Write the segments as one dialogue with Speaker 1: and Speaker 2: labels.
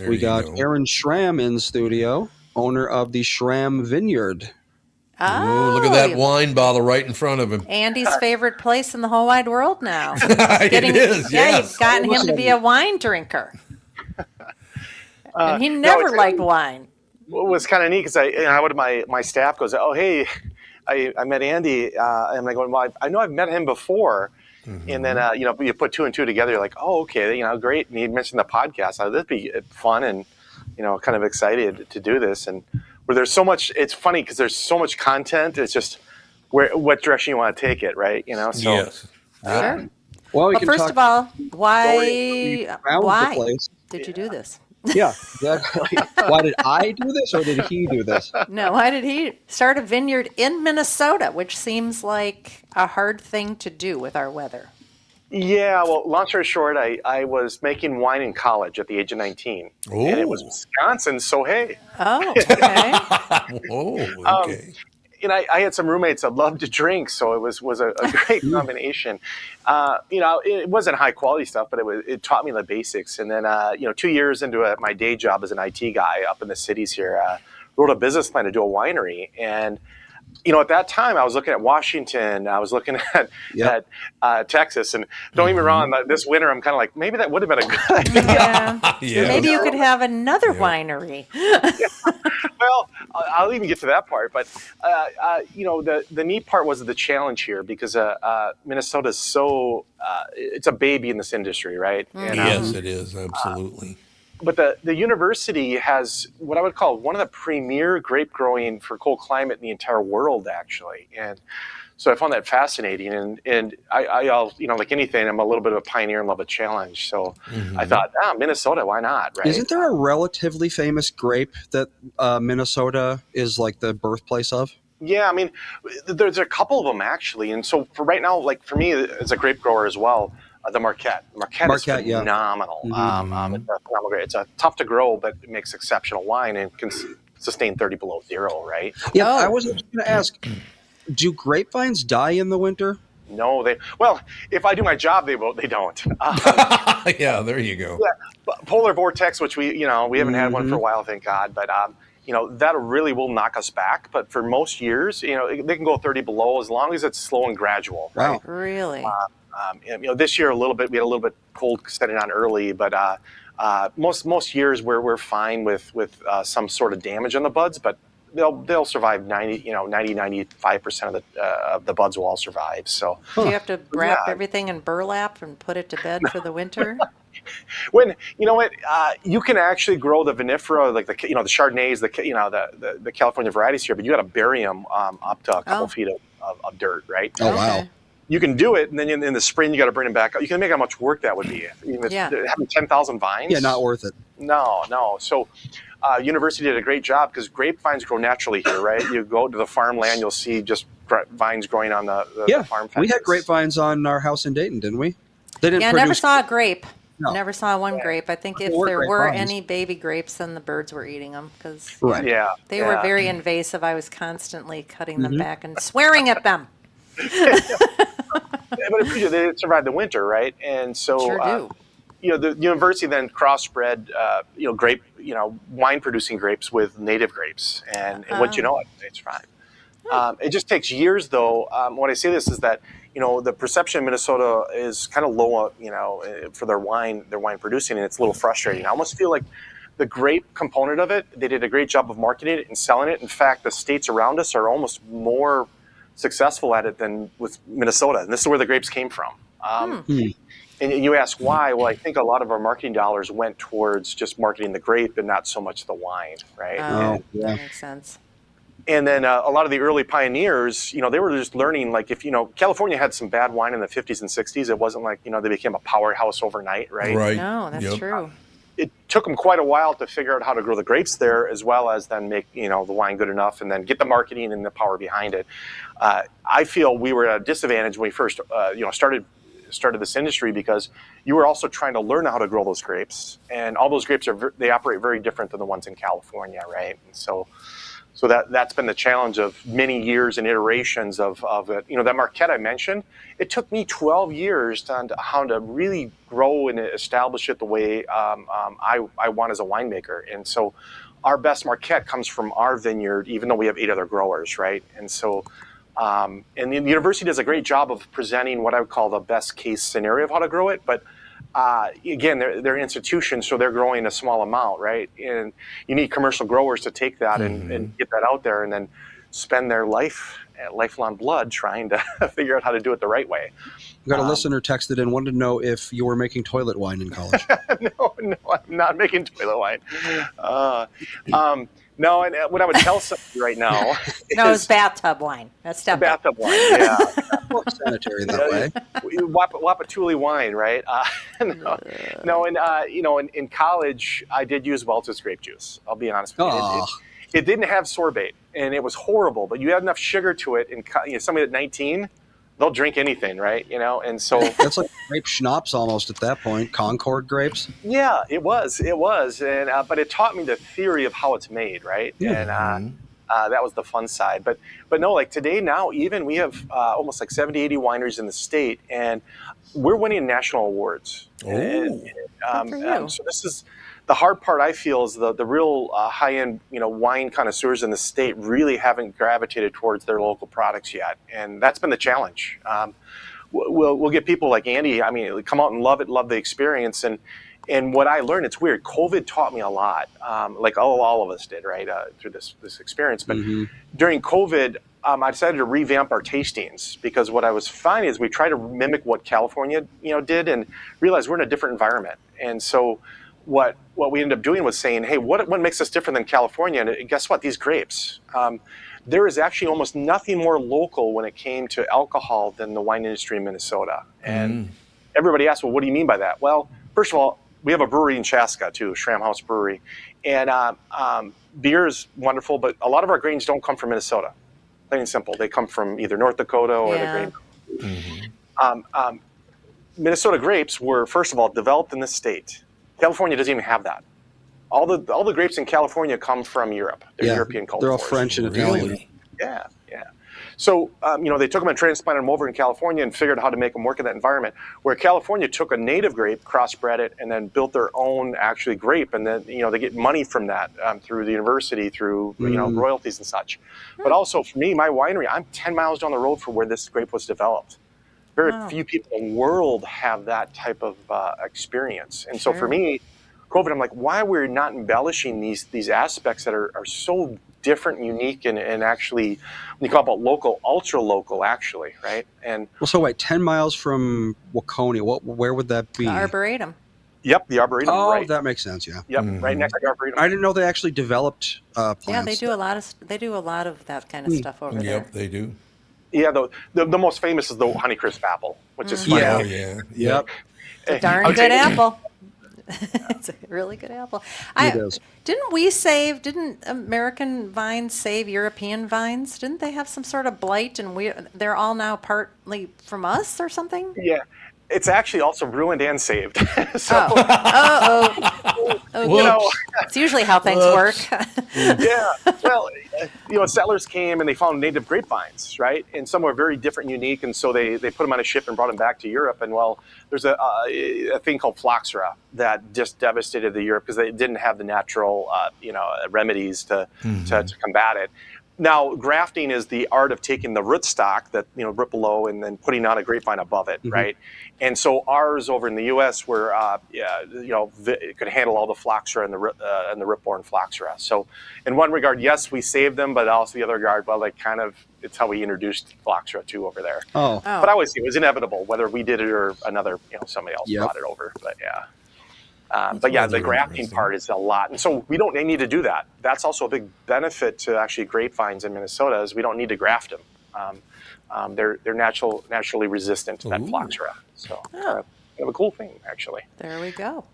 Speaker 1: We got Aaron Schram in studio, owner of the Schram Vineyard.
Speaker 2: Oh, look at that wine bottle right in front of him.
Speaker 3: Andy's favorite place in the whole wide world now.
Speaker 2: It is, yes.
Speaker 3: You've gotten him to be a wine drinker. And he never liked wine.
Speaker 4: It was kind of neat because my staff goes, oh, hey, I met Andy. And I go, well, I know I've met him before. Mm-hmm. And then, you put two and two together. You're like, oh, okay, great. And he mentioned the podcast. That'd be fun and, kind of excited to do this. And where there's so much, it's funny because there's so much content. It's just what direction you want to take it, right? So,
Speaker 2: yes.
Speaker 3: Sure.
Speaker 1: Well,
Speaker 3: first of all, why did you do this?
Speaker 1: Yeah, exactly. Why did I do this, or did he do this?
Speaker 3: No, why did he start a vineyard in Minnesota, which seems like a hard thing to do with our weather?
Speaker 4: Yeah, well, long story short, I was making wine in college at the age of 19.
Speaker 2: Oh.
Speaker 4: And it was Wisconsin, so hey.
Speaker 3: Oh, okay.
Speaker 2: Oh, okay.
Speaker 4: I had some roommates that loved to drink, so it was a great combination. It wasn't high quality stuff, but it taught me the basics. And then, 2 years into my day job as an IT guy up in the cities here, wrote a business plan to do a winery. And at that time, I was looking at Washington. I was looking at Texas. And don't get me wrong, this winter, I'm kind of like, maybe that would have been a good idea.
Speaker 3: Yeah. Maybe you could have another winery.
Speaker 4: Well, I'll even get to that part. But, the neat part was the challenge here because Minnesota is so it's a baby in this industry, right? And,
Speaker 2: yes, it is. Absolutely.
Speaker 4: But the university has what I would call one of the premier grape growing for cold climate in the entire world, actually. And so I found that fascinating. And I'll like anything, I'm a little bit of a pioneer and love a challenge. So I thought, Minnesota, why not? Right?
Speaker 1: Isn't there a relatively famous grape that Minnesota is like the birthplace of?
Speaker 4: Yeah, I mean, there's a couple of them actually. And so for right now, like for me as a grape grower as well, the Marquette. Marquette is phenomenal.
Speaker 1: Mm-hmm.
Speaker 4: It's a phenomenal grape. It's tough to grow, but it makes exceptional wine and can sustain 30 below zero, right?
Speaker 1: Yeah, I was going to ask, do grapevines die in the winter?
Speaker 4: No, if I do my job, they don't.
Speaker 2: Yeah, there you go.
Speaker 4: Yeah, polar vortex, which we haven't had one for a while, thank God, but that really will knock us back. But for most years, they can go 30 below as long as it's slow and gradual.
Speaker 1: Wow.
Speaker 4: Right?
Speaker 3: Really?
Speaker 4: This year we had a little bit cold setting on early, but most years we're fine with some sort of damage on the buds, but they'll survive 95% of the buds will all survive. So
Speaker 3: do you have to wrap everything in burlap and put it to bed for the winter?
Speaker 4: When you can actually grow the vinifera, like the Chardonnays, the California varieties here, but you got to bury them up to a couple feet of dirt, right?
Speaker 1: Oh wow.
Speaker 4: You can do it, and then in the spring you got to bring them back up. You can make how much work that would be. Having 10,000 vines.
Speaker 1: Yeah, not worth it.
Speaker 4: No. So, university did a great job because grapevines grow naturally here, right? You go to the farmland, you'll see just vines growing on the farm fences.
Speaker 1: We had grapevines on our house in Dayton, didn't we? They didn't.
Speaker 3: I never saw a grape.
Speaker 1: No.
Speaker 3: Never saw one grape. I think if there were any baby grapes, then the birds were eating them because they were very invasive. I was constantly cutting them back and swearing at them.
Speaker 4: But they survived the winter, right? And so,
Speaker 3: sure do.
Speaker 4: The university then crossbred, grape, wine producing grapes with native grapes, and once you know it, they survive. It just takes years, though. When I say this is that the perception in Minnesota is kind of low, for their wine producing, and it's a little frustrating. I almost feel like the grape component of it, they did a great job of marketing it and selling it. In fact, the states around us are almost more successful at it than with Minnesota, and this is where the grapes came from. And you ask why? Well, I think a lot of our marketing dollars went towards just marketing the grape and not so much the wine, right?
Speaker 3: Oh, that makes sense.
Speaker 4: And then a lot of the early pioneers, they were just learning, like if, California had some bad wine in the 50s and 60s. It wasn't like, they became a powerhouse overnight, right?
Speaker 2: Right.
Speaker 3: No, that's true.
Speaker 4: It took them quite a while to figure out how to grow the grapes there, as well as then make, the wine good enough and then get the marketing and the power behind it. I feel we were at a disadvantage when we first, started this industry because you were also trying to learn how to grow those grapes. And all those grapes they operate very different than the ones in California, right? And so So that's been the challenge of many years and iterations of it. That Marquette I mentioned, it took me 12 years to how to really grow and establish it the way I want as a winemaker. And so our best Marquette comes from our vineyard, even though we have 8 other growers, right? And so, and the university does a great job of presenting what I would call the best case scenario of how to grow it. But again, they're institutions, so they're growing a small amount, right? And you need commercial growers to take that and get that out there and then spend their lifelong blood trying to figure out how to do it the right way.
Speaker 1: We got a listener texted in, wanted to know if you were making toilet wine in college.
Speaker 4: No, I'm not making toilet wine. No, and what I would tell somebody right now
Speaker 3: no, it's bathtub wine. That's
Speaker 4: bathtub wine, yeah.
Speaker 1: More sanitary that way.
Speaker 4: Wapatuli wine, right? In college, I did use Welch's grape juice. I'll be honest with you. It didn't have sorbate, and it was horrible, but you had enough sugar to it, and somebody at 19, they'll drink anything, right? And so
Speaker 1: that's like grape schnapps almost at that point. Concord grapes.
Speaker 4: Yeah, it was, and but it taught me the theory of how it's made, right? Yeah. And that was the fun side. But no, like today now, even we have almost like 70, 80 wineries in the state, and we're winning national awards. So this is the hard part. I feel is the real high-end wine connoisseurs in the state really haven't gravitated towards their local products yet, and that's been the challenge. We'll get people like Andy. I mean, come out and love it, love the experience, and what I learned, it's weird. COVID taught me a lot, like all of us did, right, through this experience. But during COVID, I decided to revamp our tastings because what I was finding is we tried to mimic what California, did, and realized we're in a different environment. And so what we ended up doing was saying, hey, what makes us different than California? And guess what? These grapes. There is actually almost nothing more local when it came to alcohol than the wine industry in Minnesota. And everybody asks, well, what do you mean by that? Well, first of all, we have a brewery in Chaska, too, Schram House Brewery. And beer is wonderful, but a lot of our grains don't come from Minnesota. Plain and simple. They come from either North Dakota or the grain. Minnesota grapes were, first of all, developed in this state. California doesn't even have that. All the grapes in California come from Europe. They're European cultivars.
Speaker 1: They're all French and Italian.
Speaker 4: Yeah. So, they took them and transplanted them over in California and figured out how to make them work in that environment. Where California took a native grape, crossbred it, and then built their own actually grape. And then, they get money from that through the university, through, royalties and such. But also for me, my winery, I'm 10 miles down the road from where this grape was developed. Very few people in the world have that type of experience. And so for me, COVID, I'm like, why we're not embellishing these aspects that are so different and unique and actually, when you talk about local, ultra local, actually, right? And
Speaker 1: well, so wait, 10 miles from Waconia, where would that be?
Speaker 3: The Arboretum.
Speaker 4: Yep, the Arboretum.
Speaker 1: Oh,
Speaker 4: right.
Speaker 1: that makes sense. Yeah.
Speaker 4: Yep, right next to the Arboretum.
Speaker 1: I didn't know they actually developed plants.
Speaker 3: Yeah, they do a lot of that kind of stuff over there.
Speaker 2: Yep, they do.
Speaker 4: Yeah, the most famous is the Honeycrisp apple, which is funny.
Speaker 2: Oh, yeah.
Speaker 1: Yep.
Speaker 3: It's a darn good apple. It's a really good apple.
Speaker 1: It is.
Speaker 3: Didn't American vines save European vines? Didn't they have some sort of blight and they're all now partly from us or something?
Speaker 4: Yeah. It's actually also ruined and saved.
Speaker 3: It's usually how things work.
Speaker 4: Yeah. Well, settlers came and they found native grapevines, right? And some were very different and unique. And so they put them on a ship and brought them back to Europe. And there's a thing called phylloxera that just devastated the Europe because they didn't have the natural, remedies to combat it. Now, grafting is the art of taking the rootstock that root below and then putting on a grapevine above it, right? And so ours over in the U.S. were, it could handle all the phylloxera and the root-borne phylloxera. So, in one regard, yes, we saved them, but also the other regard, it's how we introduced phylloxera too over there.
Speaker 1: Oh.
Speaker 4: But I always say it was inevitable, whether we did it or another, somebody else brought it over. But yeah. The grafting part is a lot. And so we don't need to do that. That's also a big benefit to actually grapevines in Minnesota is we don't need to graft them. They're naturally resistant to that phylloxera. So kind of a cool thing, actually.
Speaker 3: There we go.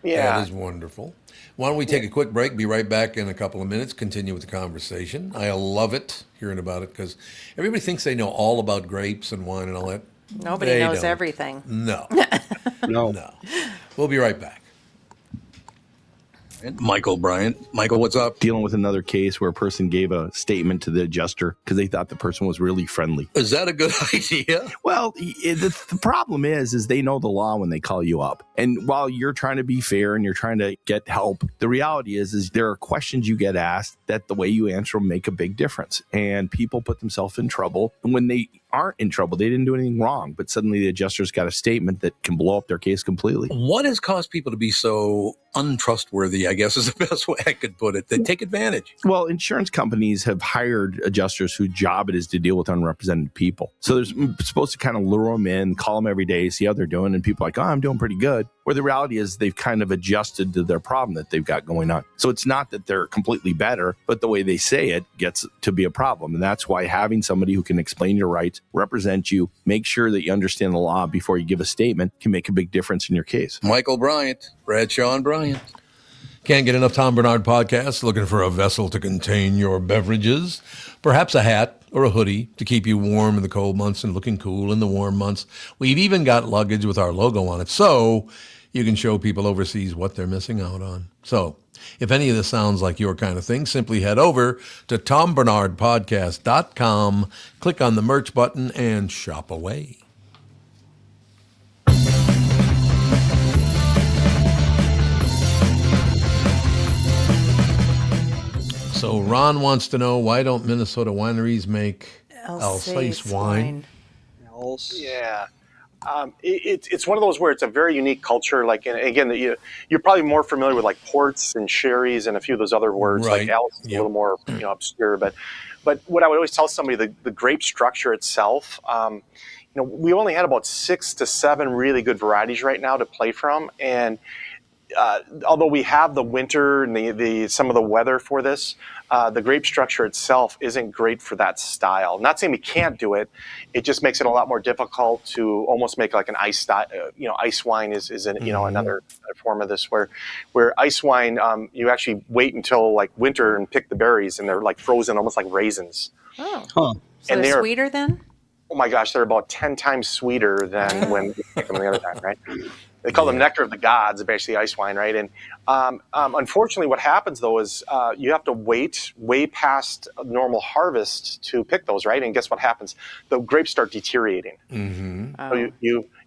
Speaker 4: Yeah.
Speaker 2: That is wonderful. Why don't we take a quick break, be right back in a couple of minutes, continue with the conversation. I love it, hearing about it, because everybody thinks they know all about grapes and wine and all that.
Speaker 3: Nobody knows everything.
Speaker 2: No.
Speaker 1: No.
Speaker 2: We'll be right back. Michael Bryant. Michael, what's up?
Speaker 5: Dealing with another case where a person gave a statement to the adjuster because they thought the person was really friendly.
Speaker 2: Is that a good idea?
Speaker 5: Well, the problem is they know the law when they call you up. And while you're trying to be fair and you're trying to get help, the reality is there are questions you get asked that the way you answer them make a big difference. And people put themselves in trouble. And when they aren't in trouble, they didn't do anything wrong, but suddenly the adjuster's got a statement that can blow up their case completely.
Speaker 2: What has caused people to be so untrustworthy, I guess is the best way I could put it? They take advantage.
Speaker 5: Well, insurance companies have hired adjusters whose job it is to deal with unrepresented people. So they're supposed to kind of lure them in, call them every day, see how they're doing. And people are like, oh, I'm doing pretty good. Where the reality is they've kind of adjusted to their problem that they've got going on. So it's not that they're completely better, but the way they say it gets to be a problem. And that's why having somebody who can explain your rights, represent you, make sure that you understand the law before you give a statement can make a big difference in your case.
Speaker 2: Michael Bryant, Bradshaw and Bryant. Can't get enough Tom Bernard podcasts? Looking for a vessel to contain your beverages? Perhaps a hat or a hoodie to keep you warm in the cold months and looking cool in the warm months. We've even got luggage with our logo on it, so you can show people overseas what they're missing out on. So if any of this sounds like your kind of thing, simply head over to tombernardpodcast.com, click on the merch button, and shop away. So Ron wants to know, why don't Minnesota wineries make Alsace wine?
Speaker 4: Yeah. It's one of those where it's a very unique culture. Like, and again, you're probably more familiar with like ports and sherries and a few of those other words.
Speaker 2: Right.
Speaker 4: Like Alsace is a little more obscure. But what I would always tell somebody, the grape structure itself, we only had about 6 to 7 really good varieties right now to play from, and although we have the winter and some of the weather for this, the grape structure itself isn't great for that style. Not saying we can't do it; it just makes it a lot more difficult to almost make like an ice style. Ice wine is another form of this where ice wine you actually wait until like winter and pick the berries, and they're like frozen, almost like raisins.
Speaker 3: Oh,
Speaker 1: Huh.
Speaker 3: so they're sweeter then?
Speaker 4: Oh my gosh, they're about 10 times sweeter than when you pick them the other time, right? They call them nectar of the gods, basically ice wine, right? And unfortunately, what happens though is you have to wait way past normal harvest to pick those, right? And guess what happens? The grapes start deteriorating.
Speaker 2: Mm-hmm.
Speaker 4: So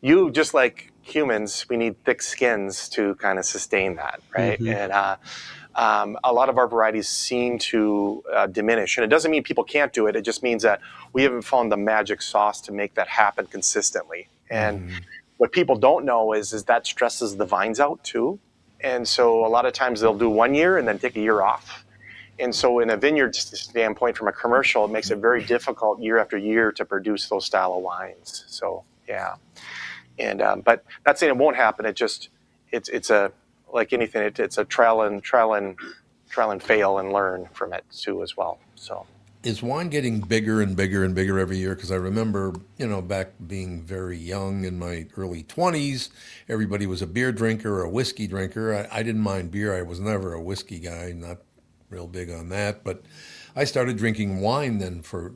Speaker 4: you just like humans, we need thick skins to kind of sustain that, right?
Speaker 1: Mm-hmm.
Speaker 4: And a lot of our varieties seem to diminish. And it doesn't mean people can't do it. It just means that we haven't found the magic sauce to make that happen consistently. And what people don't know is that stresses the vines out too. And so a lot of times they'll do 1 year and then take a year off. And so in a vineyard standpoint, from a commercial, it makes it very difficult year after year to produce those style of wines. So, yeah. And but not saying it won't happen. It's a, like anything, it's a trial and fail and learn from it too as well. So.
Speaker 2: Is wine getting bigger and bigger and bigger every year? Because I remember, back being very young in my early 20s, everybody was a beer drinker or a whiskey drinker. I didn't mind beer. I was never a whiskey guy, not real big on that. But I started drinking wine then for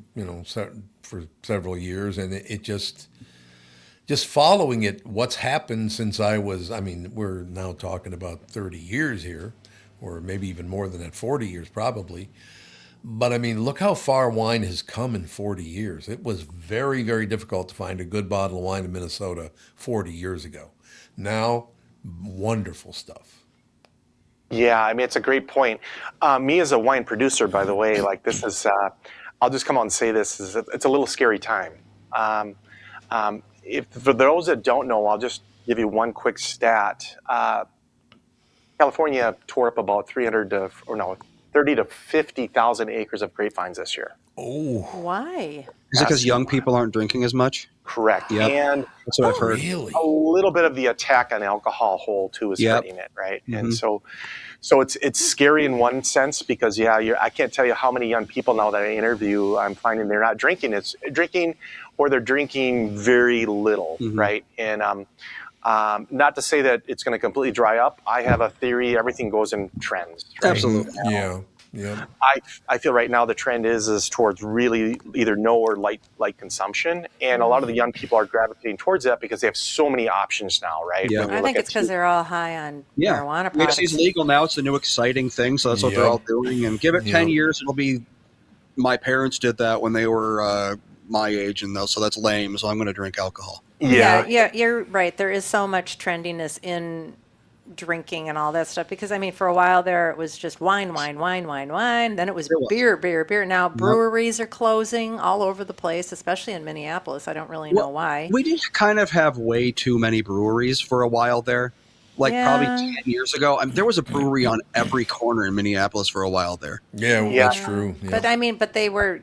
Speaker 2: several years, and it just following it, what's happened since we're now talking about 30 years here, or maybe even more than that, 40 years probably. But look how far wine has come in 40 years. It was very, very difficult to find a good bottle of wine in Minnesota 40 years ago. Now, wonderful stuff.
Speaker 4: Yeah, it's a great point. Me as a wine producer, by the way, like this is, I'll just come out and say this, it's a little scary time. If for those that don't know, I'll just give you one quick stat. California tore up about 30 to 50,000 acres of grapevines this year.
Speaker 2: Oh.
Speaker 3: Why?
Speaker 1: Is it because young people aren't drinking as much?
Speaker 4: Correct.
Speaker 1: Yep.
Speaker 4: And
Speaker 1: that's what I've heard.
Speaker 2: Really?
Speaker 4: A little bit of the attack on alcohol whole too is hurting it, right? Mm-hmm. And so it's scary in one sense because I can't tell you how many young people now that I interview, I'm finding they're not drinking. It's drinking, or they're drinking very little, right? And not to say that it's going to completely dry up. I have a theory: everything goes in trends. Right?
Speaker 1: Absolutely.
Speaker 2: Yeah.
Speaker 4: I feel right now the trend is towards really either no or light consumption, and a lot of the young people are gravitating towards that because they have so many options now, right?
Speaker 1: Yeah.
Speaker 3: I think it's because they're all high on marijuana products.
Speaker 1: THC is legal now; it's the new exciting thing, so that's what they're all doing. And give it 10 years, it'll be. My parents did that when they were my age, and so that's lame. So I'm going to drink alcohol.
Speaker 3: Yeah, you're right. There is so much trendiness in drinking and all that stuff because I mean for a while there it was just wine, then it was beer. Now breweries are closing all over the place, especially in Minneapolis. I don't really know why.
Speaker 1: We did kind of have way too many breweries for a while there, probably 10 years ago. There was a brewery on every corner in Minneapolis for a while there.
Speaker 2: That's true.
Speaker 3: But I mean, they were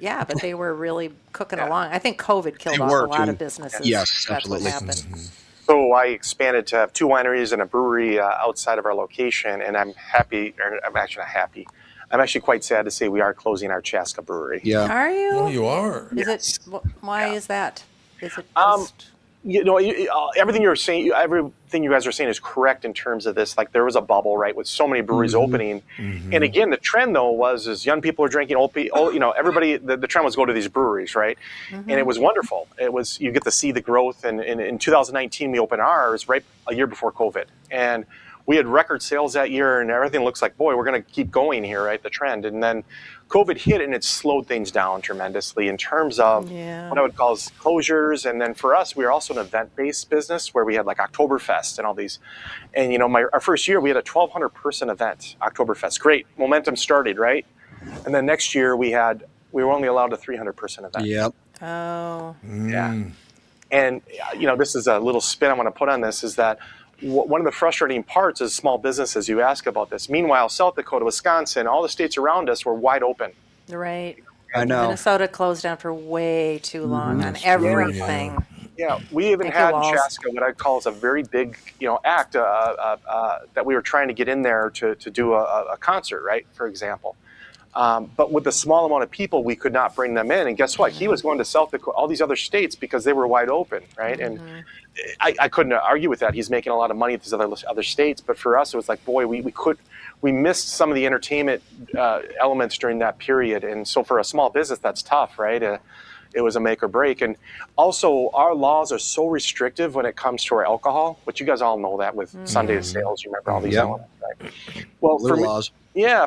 Speaker 3: really cooking along. I think COVID killed off a lot of businesses.
Speaker 1: Yes,
Speaker 3: that's
Speaker 1: absolutely.
Speaker 3: what happened.
Speaker 4: So I expanded to have 2 wineries and a brewery outside of our location, and I'm happy. Or I'm actually not happy. I'm actually quite sad to say we are closing our Chaska brewery.
Speaker 1: Yeah.
Speaker 3: Are you?
Speaker 2: Oh, you are.
Speaker 3: Is it? Why is that? Is it just?
Speaker 4: Everything you're saying, everything you guys are saying is correct in terms of this. Like there was a bubble, right, with so many breweries opening, and again, the trend though was young people are drinking. Everybody, the trend was go to these breweries, right, and it was wonderful. It was you get to see the growth, and in 2019 we opened ours right a year before COVID, and we had record sales that year, and everything looks like boy, we're going to keep going here, right, the trend, and then COVID hit and it slowed things down tremendously in terms of what I would call closures. And then for us, we were also an event-based business where we had like Oktoberfest and all these. And, our first year we had a 1,200 person event, Oktoberfest. Great. Momentum started, right? And then next year we were only allowed a 300 person event.
Speaker 1: Yep.
Speaker 3: Oh.
Speaker 4: Yeah. And, this is a little spin I want to put on this is that one of the frustrating parts is small businesses. You ask about this. Meanwhile, South Dakota, Wisconsin, all the states around us were wide open.
Speaker 3: Right.
Speaker 1: I know.
Speaker 3: Minnesota closed down for way too long on everything.
Speaker 4: Yeah, we even had in Chaska what I'd call is a very big, act that we were trying to get in there to do a concert, right? For example. But with the small amount of people, we could not bring them in. And guess what? He was going to South Dakota, all these other states because they were wide open, right? And I couldn't argue with that. He's making a lot of money at these other states. But for us, it was like, boy, we missed some of the entertainment elements during that period. And so for a small business, that's tough, right? It was a make or break. And also, our laws are so restrictive when it comes to our alcohol, which you guys all know that with Sunday sales. You remember all these elements, right? Well, for
Speaker 1: laws.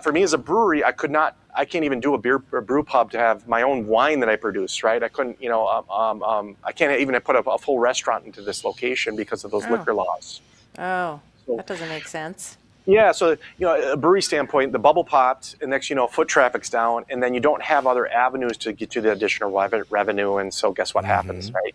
Speaker 4: For me as a brewery, I can't even do a brew pub to have my own wine that I produce, right? I couldn't, I can't even put a full restaurant into this location because of those liquor laws.
Speaker 3: Oh, that doesn't make sense.
Speaker 4: Yeah, so, a brewery standpoint, the bubble popped, and next, foot traffic's down, and then you don't have other avenues to get you the additional revenue, and so guess what happens, right?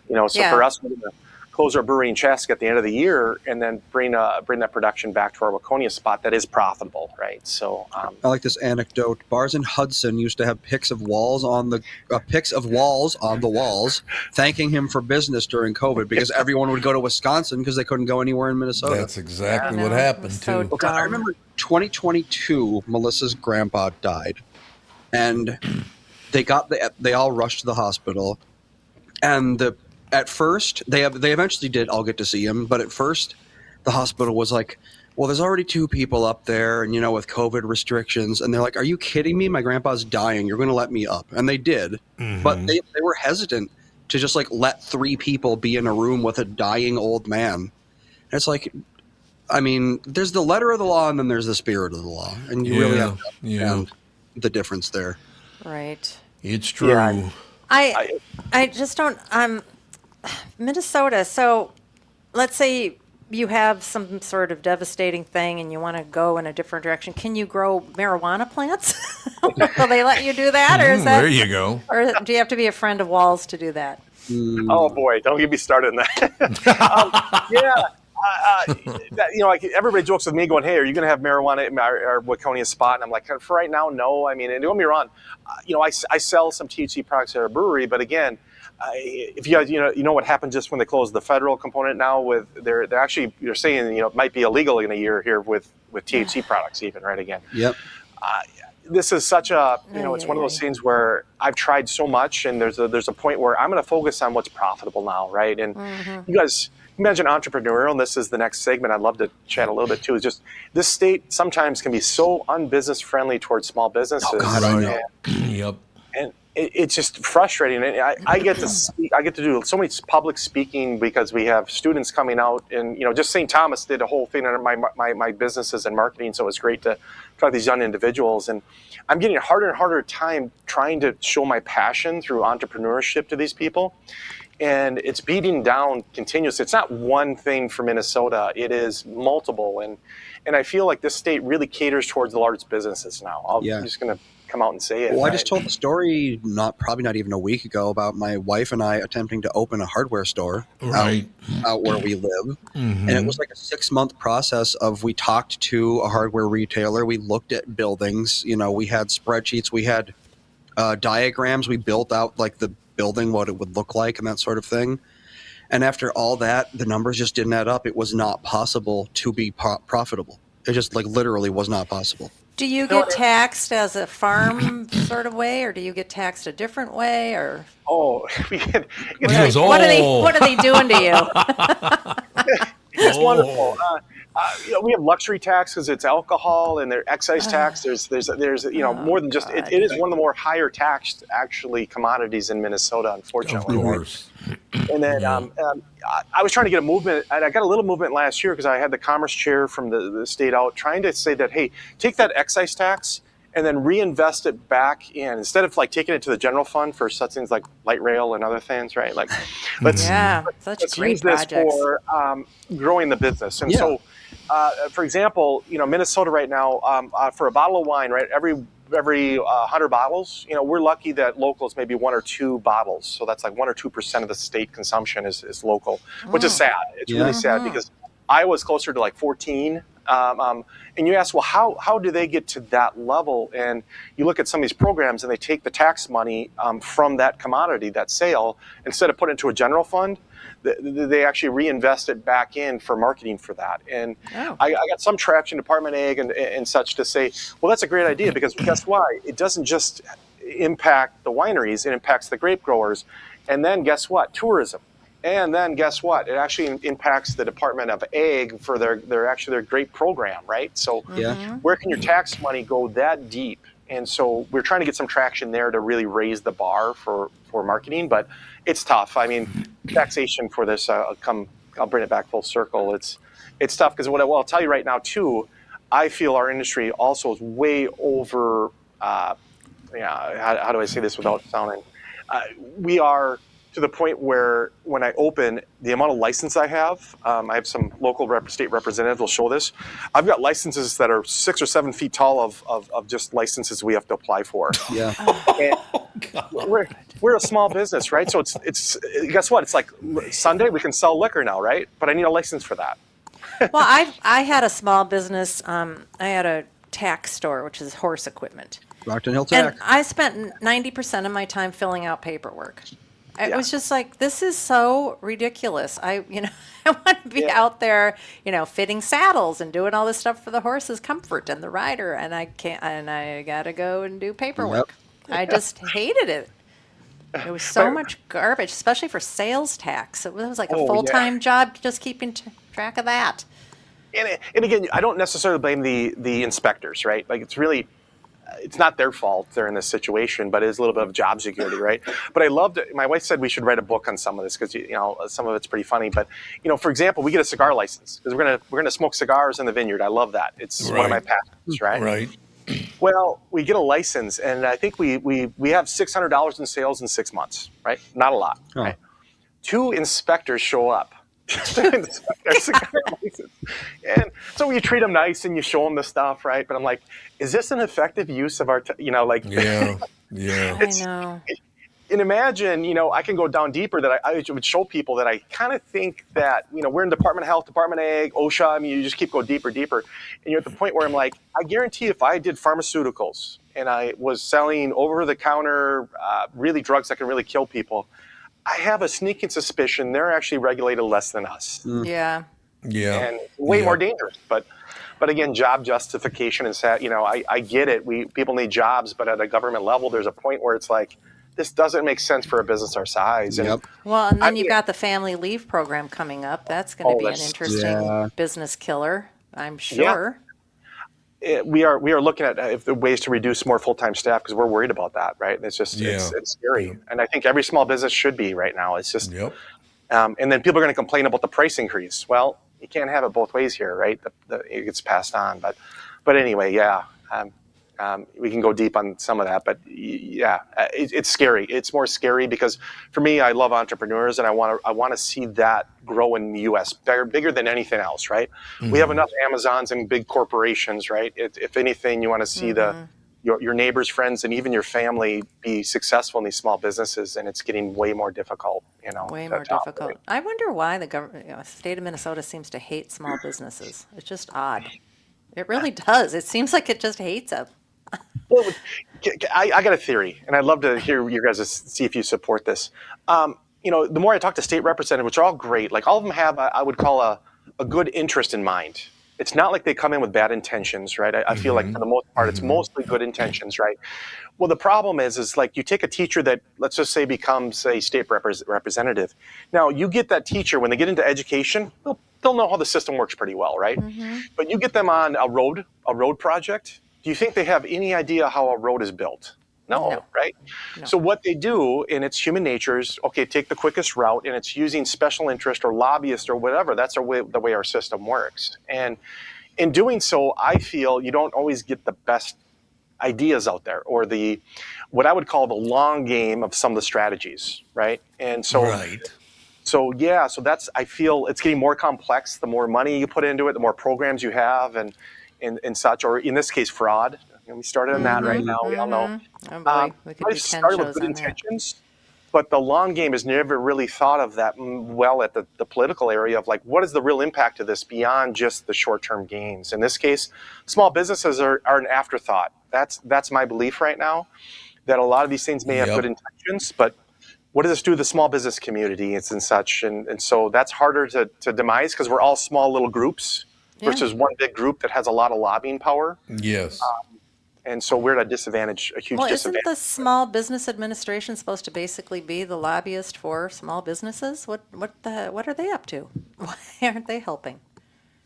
Speaker 4: For us, we're going to close our brewery in Chaska at the end of the year, and then bring that production back to our Waconia spot that is profitable, right? So
Speaker 1: I like this anecdote. Bars in Hudson used to have pics of walls on the walls, thanking him for business during COVID because everyone would go to Wisconsin because they couldn't go anywhere in Minnesota.
Speaker 2: That's exactly what happened too.
Speaker 1: Okay, I remember 2022. Melissa's grandpa died, and they all rushed to the hospital, and at first, they eventually did all get to see him, but at first, the hospital was like, well, there's already 2 people up there, and, with COVID restrictions, and they're like, are you kidding me? My grandpa's dying. You're going to let me up. And they did, but they were hesitant to just, let 3 people be in a room with a dying old man. And it's like, I mean, there's the letter of the law, and then there's the spirit of the law, and you really have to understand the difference there.
Speaker 3: Right.
Speaker 2: It's true.
Speaker 4: Yeah.
Speaker 3: I just don't... Minnesota, so let's say you have some sort of devastating thing and you want to go in a different direction. Can you grow marijuana plants? Will they let you do that? Or is that,
Speaker 2: there you go.
Speaker 3: Or do you have to be a friend of Walls to do that?
Speaker 4: Oh, boy, don't get me started on that. Like everybody jokes with me going, hey, are you going to have marijuana at our Waconia spot? And I'm like, for right now, no. I mean, and don't get me wrong. I sell some THC products at our brewery, but again, if you guys, you know what happened just when they closed the federal component now with they're actually, you're saying, it might be illegal in a year here with THC products even, right, again.
Speaker 1: Yep.
Speaker 4: This is such a, it's one of those things where I've tried so much and there's a point where I'm going to focus on what's profitable now, right? And you guys imagine entrepreneurial, and this is the next segment I'd love to chat a little bit too, is just this state sometimes can be so unbusiness friendly towards small businesses.
Speaker 1: Oh, God, I know.
Speaker 2: Yep.
Speaker 4: And it's just frustrating. And I get to speak, I get to do so much public speaking because we have students coming out, and just St. Thomas did a whole thing on my businesses and marketing, so it was great to talk to these young individuals. And I'm getting a harder and harder time trying to show my passion through entrepreneurship to these people. And it's beating down continuously. It's not one thing for Minnesota. It is multiple. And I feel like this state really caters towards the large businesses now. I'm just going to come out and say it.
Speaker 1: Well, I just told the story probably not even a week ago about my wife and I attempting to open a hardware store out where we live.
Speaker 2: Mm-hmm.
Speaker 1: And it was like a 6-month process of, we talked to a hardware retailer. We looked at buildings, we had spreadsheets, we had diagrams. We built out like the building, what it would look like and that sort of thing. And after all that, the numbers just didn't add up. It was not possible to be profitable. It just literally was not possible.
Speaker 3: Do you get taxed as a farm sort of way, or do you get taxed a different way, or?
Speaker 4: Oh,
Speaker 3: What are they doing to you?
Speaker 4: It's wonderful. We have luxury tax because it's alcohol, and there's excise tax. There's more than just it is one of the more higher taxed actually commodities in Minnesota, unfortunately.
Speaker 2: Of course.
Speaker 4: And then I was trying to get a movement, and I got a little movement last year because I had the commerce chair from the state out trying to say that, hey, take that excise tax and then reinvest it back in, instead of taking it to the general fund for such things like light rail and other things, right? Let's
Speaker 3: great
Speaker 4: use this
Speaker 3: projects.
Speaker 4: for growing the business. And so, for example, Minnesota right now, for a bottle of wine, right, every 100 bottles, we're lucky that local is maybe 1 or 2 bottles. So that's 1 or 2% of the state consumption is local, which is sad. It's really sad because Iowa's closer to 14. And you ask, well, how do they get to that level? And you look at some of these programs and they take the tax money from that commodity, that sale, instead of putting it into a general fund, they actually reinvest it back in for marketing for that. And I got some traction, Department of Ag and such, to say, well, that's a great idea, because guess why? It doesn't just impact the wineries, it impacts the grape growers. And then guess what? Tourism. And then guess what? It actually impacts the Department of Ag for their grape program, right? So where can your tax money go that deep? And so we're trying to get some traction there to really raise the bar for marketing, but it's tough. I mean, taxation for this, I'll bring it back full circle. It's tough because what I'll tell you right now too, I feel our industry also is way over, how do I say this without sounding, we are to the point where when I open, the amount of license I have some local state representatives will show this. I've got licenses that are 6 or 7 feet tall of just licenses we have to apply for.
Speaker 1: Yeah.
Speaker 4: We're a small business, right? So it's guess what? It's like Sunday we can sell liquor now, right? But I need a license for that.
Speaker 3: Well, I had a small business. I had a tack store, which is horse equipment.
Speaker 1: Rockton Hill Tack.
Speaker 3: And I spent 90% of my time filling out paperwork. It was just this is so ridiculous. I want to be out there, fitting saddles and doing all this stuff for the horse's comfort and the rider, and I can't, and I got to go and do paperwork. Yep. I just hated it. It was so much garbage, especially for sales tax. It was like a full-time job just keeping track of that.
Speaker 4: And again, I don't necessarily blame the inspectors, right? It's not their fault they're in this situation, but it is a little bit of job security, right? But I loved it. My wife said we should write a book on some of this because some of it's pretty funny. But for example, we get a cigar license because we're gonna smoke cigars in the vineyard. I love that. It's one of my passions, right?
Speaker 2: Right.
Speaker 4: Well, we get a license, and I think we have $600 in sales in 6 months, right? Not a lot, right? 2 inspectors show up. And so you treat them nice and you show them the stuff, right? But I'm like, is this an effective use of our,
Speaker 2: Yeah.
Speaker 3: I know.
Speaker 4: And imagine, I can go down deeper that I would show people that I kind of think that, we're in Department of Health, Department of Ag, OSHA. I mean, you just keep going deeper. And you're at the point where I'm like, I guarantee if I did pharmaceuticals and I was selling over-the-counter, really drugs that can really kill people, I have a sneaking suspicion they're actually regulated less than us.
Speaker 3: Yeah.
Speaker 2: Yeah.
Speaker 4: And way more dangerous. But again, job justification is that, I get it. People need jobs, but at a government level, there's a point where it's like, this doesn't make sense for a business our size. And
Speaker 1: Yep.
Speaker 3: Well, and then
Speaker 4: I
Speaker 3: you've
Speaker 4: mean,
Speaker 3: got the family leave program coming up. That's going to be an
Speaker 4: that's
Speaker 3: interesting
Speaker 1: Yeah.
Speaker 3: business killer, I'm
Speaker 4: yeah.
Speaker 3: sure.
Speaker 4: We are looking at if the ways to reduce more full-time staff because we're worried about that, right? It's just
Speaker 2: Yeah.
Speaker 4: it's scary,
Speaker 2: Yep.
Speaker 4: and I think every small business should be right now. It's just,
Speaker 2: Yep.
Speaker 4: and then people are going to complain about the price increase. Well, you can't have it both ways here, right? It gets passed on, but anyway, yeah. We can go deep on some of that, but yeah, it's scary. It's more scary because for me, I love entrepreneurs, and I want to see that grow in the U.S. bigger than anything else, right? We have enough Amazons and big corporations, right? If anything, you want to see your neighbors, friends, and even your family be successful in these small businesses, and it's getting way more difficult.
Speaker 3: Way
Speaker 4: to
Speaker 3: more difficult.
Speaker 4: operate.
Speaker 3: I wonder why the government, state of Minnesota seems to hate small businesses. It's just odd. It really does. It seems like it just hates them.
Speaker 4: Well, I got a theory, and I'd love to hear you guys see if you support this. The more I talk to state representatives, which are all great, like all of them have, I would call a good interest in mind. It's not like they come in with bad intentions, right? I feel like for the most part, it's mostly good intentions, right? Well, the problem is like you take a teacher that, let's just say, becomes a state representative. Now, you get that teacher, when they get into education, they'll know how the system works pretty well, right? But you get them on a road project. Do you think they have any idea how a road is built? No, right? No. So what they do, and it's human nature, is, okay, take the quickest route, and it's using special interest or lobbyists or whatever. That's the way our system works. And in doing so, I feel you don't always get the best ideas out there, or what I would call the long game of some of the strategies, right? And so, so that's, I feel it's getting more complex. The more money you put into it, the more programs you have, and such, or in this case, fraud. We started on that right now. We all know.
Speaker 3: Oh boy, we could do 10
Speaker 4: started with
Speaker 3: shows
Speaker 4: good
Speaker 3: on
Speaker 4: intentions, but the long game is never really thought of that well at the political area of like, what is the real impact of this beyond just the short-term gains? In this case, small businesses are an afterthought. That's my belief right now, that a lot of these things may have good intentions, but what does this do to the small business community and such? And so that's harder to demise because we're all small little groups versus one big group that has a lot of lobbying power.
Speaker 2: Yes.
Speaker 4: And so we're at a disadvantage, a huge disadvantage.
Speaker 3: Isn't the Small Business Administration supposed to basically be the lobbyist for small businesses? What are they up to? Why aren't they helping?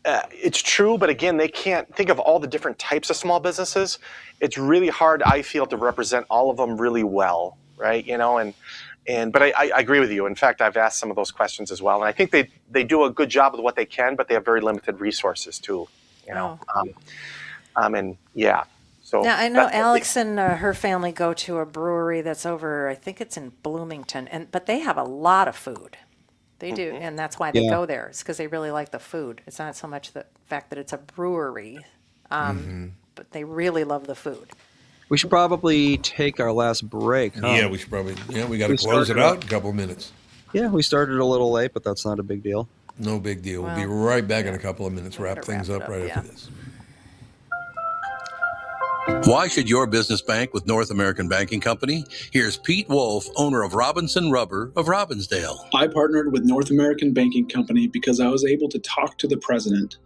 Speaker 4: It's true, but again, they can't think of all the different types of small businesses. It's really hard, I feel, to represent all of them really well, right? But I agree with you. In fact, I've asked some of those questions as well, and I think they do a good job with what they can, but they have very limited resources too. And yeah. So
Speaker 3: now I know Alex and her family go to a brewery that's over, I think it's in Bloomington, but they have a lot of food. They do, and that's why they go there. It's because they really like the food. It's not so much the fact that it's a brewery, but they really love the food.
Speaker 1: We should probably take our last break. Huh?
Speaker 2: Yeah, we should probably. Yeah, we got to close it out in a couple of minutes.
Speaker 1: Yeah, we started a little late, but that's not a big deal.
Speaker 2: No big deal. We'll be right back in a couple of minutes. Wrap things up right after this.
Speaker 6: Why should your business bank with North American Banking Company? Here's Pete Wolf, owner of Robinson Rubber of Robbinsdale.
Speaker 7: I partnered with North American Banking Company because I was able to talk to the president,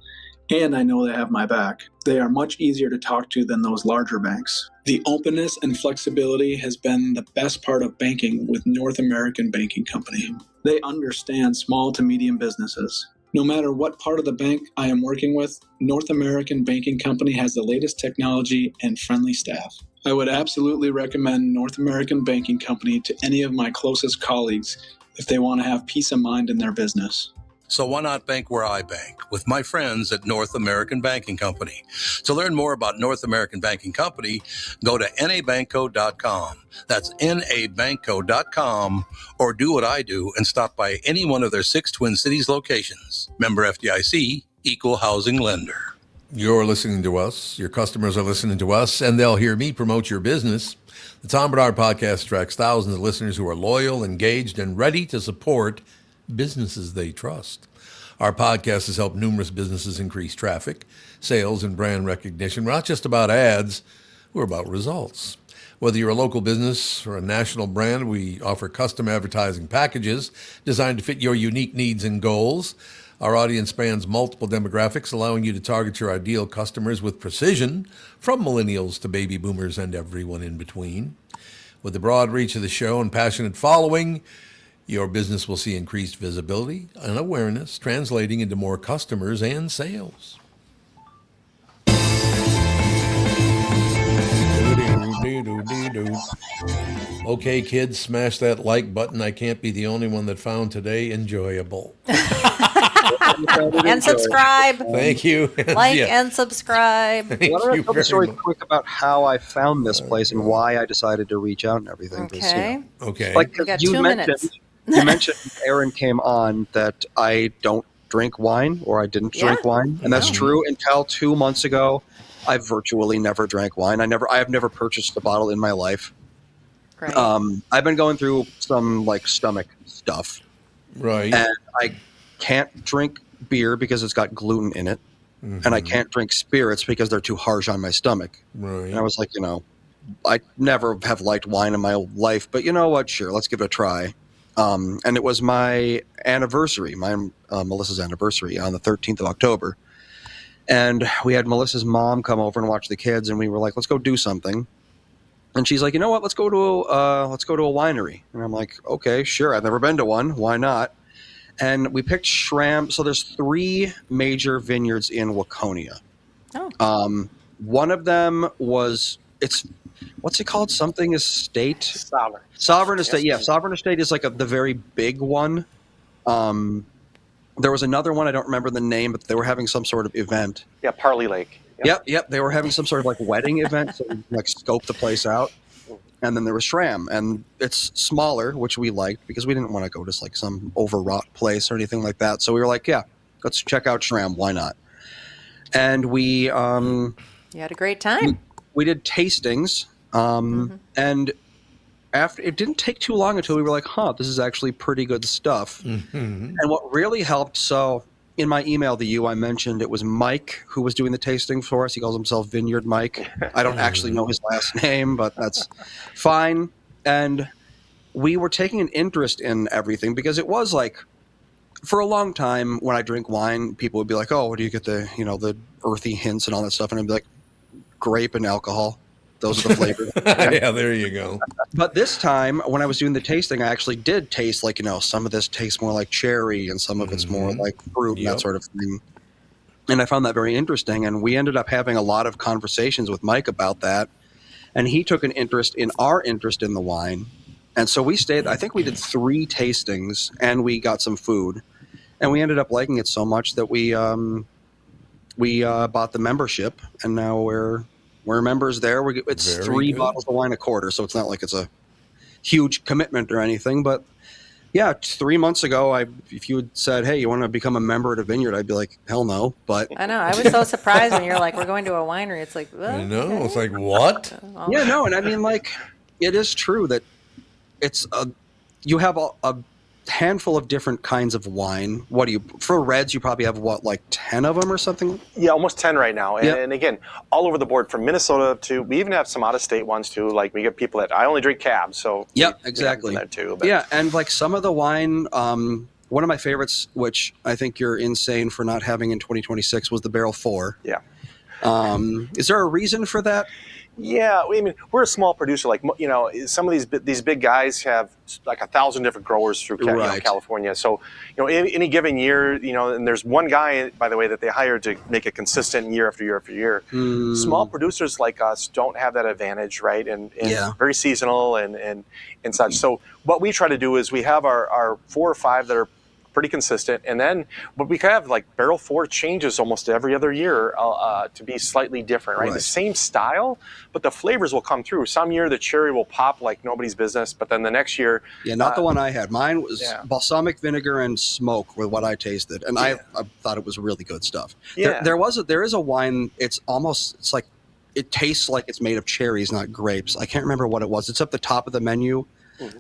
Speaker 7: and I know they have my back. They are much easier to talk to than those larger banks. The openness and flexibility has been the best part of banking with North American Banking Company. They understand small to medium businesses. No matter what part of the bank I am working with, North American Banking Company has the latest technology and friendly staff. I would absolutely recommend North American Banking Company to any of my closest colleagues if they want to have peace of mind in their business.
Speaker 6: So why not bank where I bank, with my friends at North American Banking Company? To learn more about North American Banking Company, go to nabankco.com. That's nabankco.com, or do what I do and stop by any one of their 6 Twin Cities locations. Member FDIC, Equal Housing Lender.
Speaker 2: You're listening to us, your customers are listening to us, and they'll hear me promote your business. The Tom Bernard Podcast attracts thousands of listeners who are loyal, engaged, and ready to support businesses they trust. Our podcast has helped numerous businesses increase traffic, sales, and brand recognition. We're not just about ads, we're about results. Whether you're a local business or a national brand, we offer custom advertising packages designed to fit your unique needs and goals. Our audience spans multiple demographics, allowing you to target your ideal customers with precision, from millennials to baby boomers and everyone in between. With the broad reach of the show and passionate following, your business will see increased visibility and awareness, translating into more customers and sales. Okay, kids, smash that like button. I can't be the only one that found today enjoyable.
Speaker 3: And subscribe.
Speaker 2: Thank you.
Speaker 3: Like
Speaker 2: Yeah.
Speaker 3: and subscribe.
Speaker 2: Thank
Speaker 1: Why don't I
Speaker 2: you
Speaker 1: tell the
Speaker 2: very
Speaker 1: story
Speaker 2: much.
Speaker 1: quick about how I found this place and why I decided to reach out and everything? 'cause,
Speaker 3: Okay.
Speaker 2: Okay.
Speaker 1: Like
Speaker 3: We got
Speaker 1: you
Speaker 3: 2
Speaker 1: mentioned,
Speaker 3: minutes.
Speaker 1: you mentioned Aaron came on that I don't drink wine or I didn't drink
Speaker 3: Yeah.
Speaker 1: wine, and that's
Speaker 3: No.
Speaker 1: true. Until 2 months ago, I virtually never drank wine. I have never purchased a bottle in my life.
Speaker 3: Great.
Speaker 1: I've been going through some like stomach stuff,
Speaker 2: Right.
Speaker 1: and I can't drink beer because it's got gluten in it, and I can't drink spirits because they're too harsh on my stomach.
Speaker 2: Right.
Speaker 1: And I was like, I never have liked wine in my life, but you know what? Sure, let's give it a try. And it was my anniversary, Melissa's anniversary on the 13th of October. And we had Melissa's mom come over and watch the kids, and we were like, let's go do something. And she's like, you know what? Let's go to a winery. And I'm like, okay, sure. I've never been to one. Why not? And we picked Schram. So there's 3 major vineyards in Waconia.
Speaker 3: Oh.
Speaker 1: One of them what's it called? Something Estate?
Speaker 4: Sovereign.
Speaker 1: Sovereign Estate.
Speaker 4: Yes.
Speaker 1: Yeah, Sovereign Estate is like the very big one. There was another one, I don't remember the name, but they were having some sort of event.
Speaker 4: Yeah, Parley Lake.
Speaker 1: Yep. They were having some sort of like wedding event, so we like scope the place out. And then there was Schram, and it's smaller, which we liked because we didn't want to go to like some overwrought place or anything like that. So we were like, yeah, let's check out Schram. Why not? And we
Speaker 3: You had a great time.
Speaker 1: we did tastings, and after it didn't take too long until we were like, this is actually pretty good stuff. And what really helped, so in my email to you, I mentioned it was Mike who was doing the tasting for us. He calls himself Vineyard Mike. I don't actually know his last name, but that's fine. And we were taking an interest in everything because it was like, for a long time when I drink wine, people would be like, oh, where do you get the earthy hints and all that stuff? And I'd be like, grape and alcohol. Those are the flavors.
Speaker 2: Yeah, there you go.
Speaker 1: But this time, when I was doing the tasting, I actually did taste like, some of this tastes more like cherry and some of it's more like fruit and that sort of thing. And I found that very interesting. And we ended up having a lot of conversations with Mike about that. And he took an interest in our interest in the wine. And so we stayed, I think we did 3 tastings and we got some food. And we ended up liking it so much that we bought the membership, and now we're members there. It's
Speaker 2: Very
Speaker 1: 3
Speaker 2: good.
Speaker 1: bottles of wine a quarter, so it's not like it's a huge commitment or anything. But yeah, 3 months ago, if you had said, "Hey, you want to become a member at a vineyard?" I'd be like, "Hell no!" But
Speaker 3: I know. I was so surprised when you're like, we're going to a winery. It's like,
Speaker 2: I know. It's like, what?
Speaker 1: yeah, no, and I mean, like, it is true that you have a handful of different kinds of wine. What do you, for reds, you probably have like 10 of them or something?
Speaker 4: Yeah, almost 10 right now. And,
Speaker 1: Yep.
Speaker 4: and again, all over the board from Minnesota to, we even have some out-of-state ones too. Like we get people that, I only drink cabs, so
Speaker 1: Yep,
Speaker 4: we have
Speaker 1: exactly.
Speaker 4: them there too. But
Speaker 1: Yeah, and like some of the wine, one of my favorites, which I think you're insane for not having in 2026, was the Barrel 4.
Speaker 4: Yeah.
Speaker 1: Is there a reason for that?
Speaker 4: Yeah, I mean, we're a small producer. Like, some of these big guys have like 1,000 different growers through
Speaker 1: Right.
Speaker 4: California. So, any given year, and there's one guy, by the way, that they hired to make it consistent year after year after year. Small producers like us don't have that advantage, right? And
Speaker 1: Yeah.
Speaker 4: very seasonal and such. So, what we try to do is we have our 4 or 5 that are pretty consistent, and then but we kind of like Barrel 4 changes almost every other year to be slightly different, right? The same style, but the flavors will come through. Some year the cherry will pop like nobody's business, but then the next year,
Speaker 1: Yeah, not the one I had. Mine was balsamic vinegar and smoke with what I tasted, and I thought it was really good stuff.
Speaker 4: Yeah.
Speaker 1: There is a wine. It's like it tastes like it's made of cherries, not grapes. I can't remember what it was. It's up the top of the menu.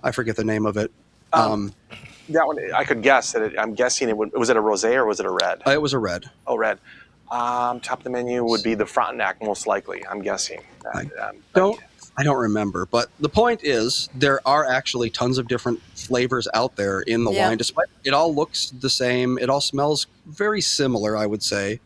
Speaker 1: I forget the name of it.
Speaker 4: that one I could guess that I'm guessing was it a rosé or was it a red?
Speaker 1: It was a red.
Speaker 4: Oh, red. Top of the menu would be the Frontenac, most likely. I'm guessing.
Speaker 1: I don't remember, but the point is there are actually tons of different flavors out there in the wine. Despite it all looks the same, it all smells very similar, I would say.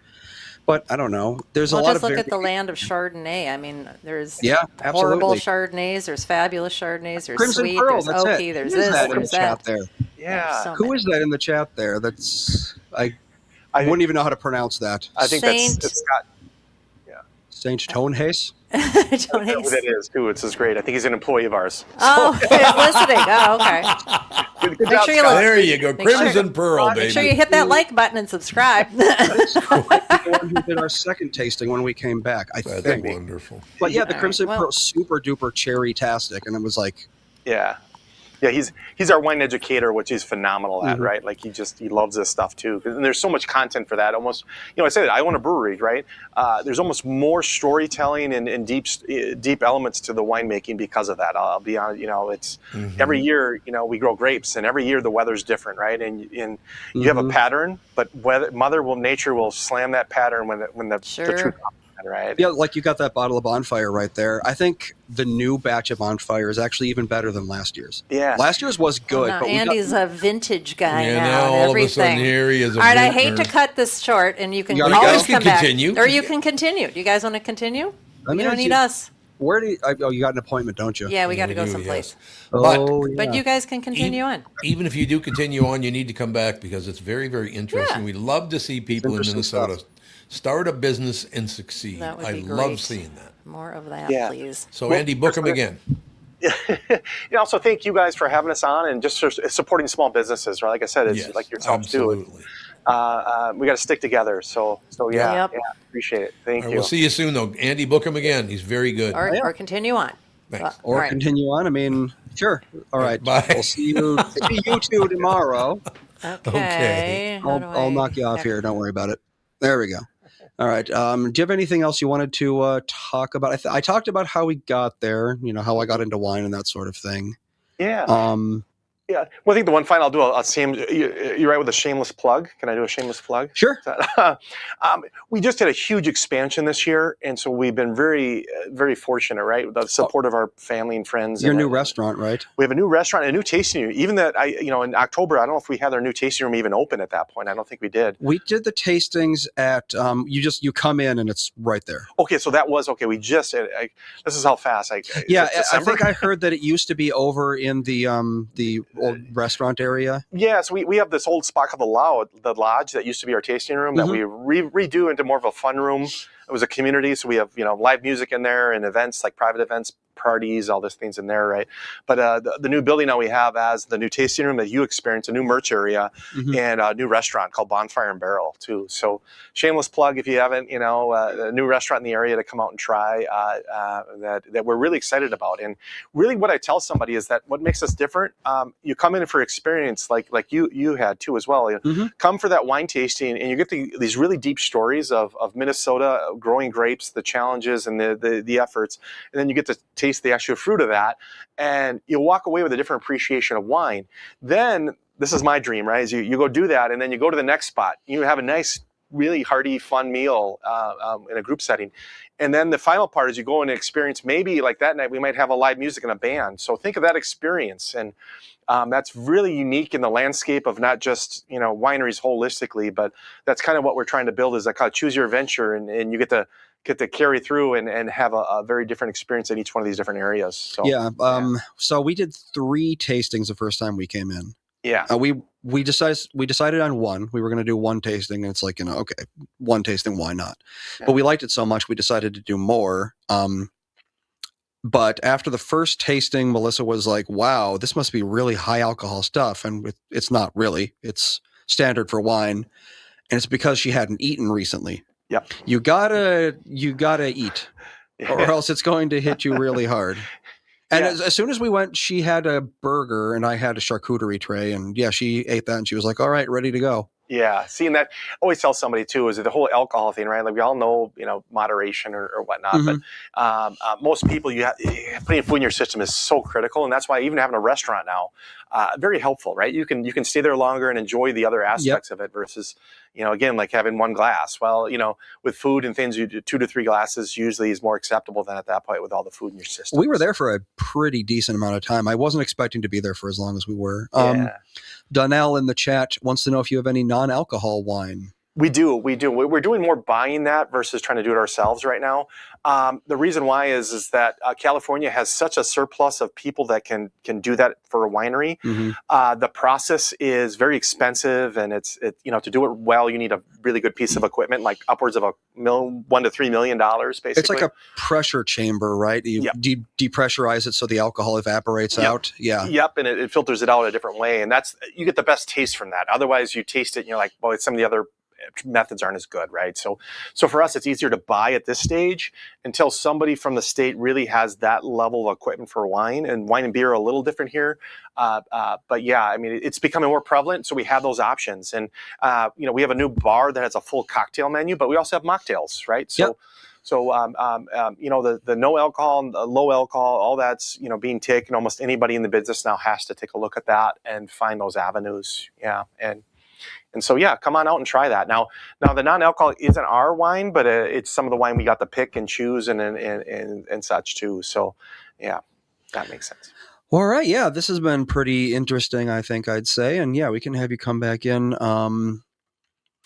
Speaker 1: But I don't know. There's a
Speaker 3: Well,
Speaker 1: lot
Speaker 3: just
Speaker 1: of
Speaker 3: look at the land of Chardonnay. I mean, there's horrible
Speaker 1: absolutely.
Speaker 3: Chardonnays, there's fabulous Chardonnays, there's
Speaker 1: Crimson
Speaker 3: sweet,
Speaker 1: Pearl.
Speaker 3: there's
Speaker 1: That's it.
Speaker 3: oaky, there's
Speaker 1: Who is
Speaker 3: this,
Speaker 1: that in the
Speaker 3: there's
Speaker 1: chat
Speaker 3: that.
Speaker 1: there?
Speaker 4: Yeah.
Speaker 3: So
Speaker 1: Who
Speaker 3: many.
Speaker 1: is that in the chat there? That's I
Speaker 4: I
Speaker 1: wouldn't even know how to pronounce that.
Speaker 4: I think
Speaker 3: Saint-
Speaker 4: that's Scott.
Speaker 1: Saint Tonhace.
Speaker 3: Don't
Speaker 4: Who that is too. It's just great. I think he's an employee of ours.
Speaker 3: Oh, he's listening. Oh, okay.
Speaker 4: Good
Speaker 3: Make
Speaker 4: job,
Speaker 3: sure you
Speaker 4: Scott.
Speaker 2: There you go.
Speaker 3: Make sure-
Speaker 2: Crimson Pearl,
Speaker 3: Make
Speaker 2: baby.
Speaker 3: sure you hit that like button and subscribe.
Speaker 1: The one who did our second tasting when we came back, I
Speaker 2: That's
Speaker 1: think.
Speaker 2: wonderful.
Speaker 1: But yeah, the
Speaker 3: All
Speaker 1: Crimson
Speaker 3: right, well-
Speaker 1: Pearl, super duper cherry-tastic, and it was like,
Speaker 4: Yeah. Yeah, he's our wine educator, which he's phenomenal at, right? Like he loves this stuff too. And there's so much content for that. Almost, I say that I own a brewery, right? There's almost more storytelling and deep elements to the winemaking because of that. I'll be honest, it's every year, we grow grapes, and every year the weather's different, right? And you have a pattern, but nature will slam that pattern when the
Speaker 3: Sure.
Speaker 4: truth comes. Right.
Speaker 1: yeah, like you got that bottle of Bonfire right there. I think the new batch of Bonfire is actually even better than last year's.
Speaker 4: Yeah.
Speaker 1: Last year's was good,
Speaker 3: Now,
Speaker 1: but
Speaker 3: Andy's a vintage guy
Speaker 2: Yeah,
Speaker 3: now.
Speaker 2: now
Speaker 3: And
Speaker 2: all of a
Speaker 3: everything.
Speaker 2: sudden here he is a
Speaker 3: All right, I hate
Speaker 2: vintner.
Speaker 3: to cut this short, and you can
Speaker 1: You gotta
Speaker 3: always
Speaker 1: go.
Speaker 2: You
Speaker 3: come
Speaker 2: can
Speaker 3: back,
Speaker 2: continue.
Speaker 3: or you can continue. Do you guys want to continue?
Speaker 1: I mean,
Speaker 3: You don't
Speaker 1: it's-
Speaker 3: need us.
Speaker 1: where do you, oh, you got an appointment, don't you?
Speaker 3: Yeah, we got to
Speaker 2: We
Speaker 3: go
Speaker 2: do,
Speaker 3: someplace.
Speaker 2: yes. But
Speaker 1: Oh,
Speaker 3: But
Speaker 1: yeah.
Speaker 3: you guys can continue on.
Speaker 2: even if you do continue on, you need to come back because it's very, very interesting.
Speaker 3: Yeah.
Speaker 2: We love to see people in
Speaker 1: interesting
Speaker 2: Minnesota
Speaker 1: stuff.
Speaker 2: start a business and succeed.
Speaker 3: That would
Speaker 2: I
Speaker 3: be
Speaker 2: love
Speaker 3: great.
Speaker 2: seeing that.
Speaker 3: More of that,
Speaker 4: Yeah.
Speaker 3: please.
Speaker 2: So, Andy, book them again.
Speaker 4: Also thank you guys for having us on and just supporting small businesses, right? Like I said, it's
Speaker 2: Yes,
Speaker 4: like yourselves too.
Speaker 2: absolutely.
Speaker 4: We got to stick together. So yeah,
Speaker 3: Yep.
Speaker 4: yeah, appreciate it. Thank
Speaker 2: All right,
Speaker 4: you.
Speaker 2: we'll see you soon, though. Andy, book him again. He's very good.
Speaker 3: Or continue on.
Speaker 2: Thanks.
Speaker 1: Or
Speaker 3: All right.
Speaker 1: continue on. I mean, sure. All right.
Speaker 2: Bye.
Speaker 1: We'll see you two tomorrow.
Speaker 3: Okay. How do
Speaker 1: I'll
Speaker 3: I-
Speaker 1: knock you off here. Don't worry about it. There we go. All right. Do you have anything else you wanted to talk about? I talked about how we got there, how I got into wine and that sort of thing.
Speaker 4: Yeah.
Speaker 1: Yeah.
Speaker 4: Well, I think the one final I'll do, I'll see him. You're right with a shameless plug. Can I do a shameless plug?
Speaker 1: Sure.
Speaker 4: We just had a huge expansion this year, and so we've been very, very fortunate, right? With the support of our family and friends.
Speaker 1: Your
Speaker 4: and
Speaker 1: new restaurant, right?
Speaker 4: We have a new restaurant, and a new tasting room. Even that, in October, I don't know if we had our new tasting room even open at that point. I don't think we did.
Speaker 1: We did the tastings at you come in and it's right there.
Speaker 4: Okay, so that was okay. We just this is how fast
Speaker 1: Yeah,
Speaker 4: is it
Speaker 1: I
Speaker 4: December?
Speaker 1: think I heard that it used to be over in the old restaurant area.
Speaker 4: Yeah, so we have this old spot called the Lodge that used to be our tasting room that we redo into more of a fun room. It was a community, so we have live music in there and events like private events, parties, all those things in there, right? But the new building now we have as the new tasting room that you experience, a new merch area, and a new restaurant called Bonfire and Barrel too. So shameless plug if you haven't, a new restaurant in the area to come out and try that we're really excited about. And really, what I tell somebody is that what makes us different. You come in for experience like you had too as well. Come for that wine tasting, and you get these really deep stories of Minnesota growing grapes, the challenges and the efforts, and then you get to taste the actual fruit of that, and you'll walk away with a different appreciation of wine. Then this is my dream, right? Is you go do that, and then you go to the next spot. You have a nice, really hearty, fun meal in a group setting. And then the final part is you go and experience, maybe like that night, we might have a live music and a band. So think of that experience. And that's really unique in the landscape of not just, wineries holistically, but that's kind of what we're trying to build is kind of choose your adventure, and you get to carry through and have a very different experience in each one of these different areas. So,
Speaker 1: Yeah. So we did 3 tastings the first time we came in.
Speaker 4: yeah.
Speaker 1: We decided on one. We were going to do one tasting, and it's like, okay, one tasting, why not?
Speaker 4: Yeah.
Speaker 1: But we liked it so much, we decided to do more. But after the first tasting, Melissa was like, wow, this must be really high alcohol stuff. And it's not really. It's standard for wine. And it's because she hadn't eaten recently.
Speaker 4: Yep.
Speaker 1: You gotta eat, or else it's going to hit you really hard. And as soon as we went, she had a burger and I had a charcuterie tray. And yeah, she ate that and she was like, all right, ready to go.
Speaker 4: Yeah, seeing that, I always tell somebody too, is the whole alcohol thing, right? Like we all know, moderation or whatnot, but most people, putting food in your system is so critical, and that's why even having a restaurant now, very helpful, right? You can stay there longer and enjoy the other aspects of it versus, again, like having one glass. Well, with food and things, you do 2 to 3 glasses usually is more acceptable than at that point with all the food in your system.
Speaker 1: We were there for a pretty decent amount of time. I wasn't expecting to be there for as long as we were.
Speaker 4: Yeah.
Speaker 1: Donnell in the chat wants to know if you have any non-alcohol wine.
Speaker 4: We do. We're doing more buying that versus trying to do it ourselves right now. The reason why is that California has such a surplus of people that can do that for a winery. The process is very expensive, and it's to do it well, you need a really good piece of equipment, like upwards of $1 to $3 million, basically.
Speaker 1: It's like a pressure chamber, right? You depressurize it so the alcohol evaporates out. Yeah.
Speaker 4: Yep, and it filters it out a different way, and you get the best taste from that. Otherwise, you taste it, and you're like, well, some of the other methods aren't as good, right? So for us, it's easier to buy at this stage until somebody from the state really has that level of equipment for wine. And wine and beer are a little different here, but yeah, I mean, it's becoming more prevalent. So we have those options, and we have a new bar that has a full cocktail menu, but we also have mocktails, right? So. The no alcohol, the low alcohol, all that's, being taken. Almost anybody in the business now has to take a look at that and find those avenues. Yeah. And so, yeah, come on out and try that. Now the non-alcohol isn't our wine, but it's some of the wine we got to pick and choose and such too. So, yeah, that makes sense.
Speaker 1: All right. Yeah, this has been pretty interesting, I think I'd say. And yeah, we can have you come back in.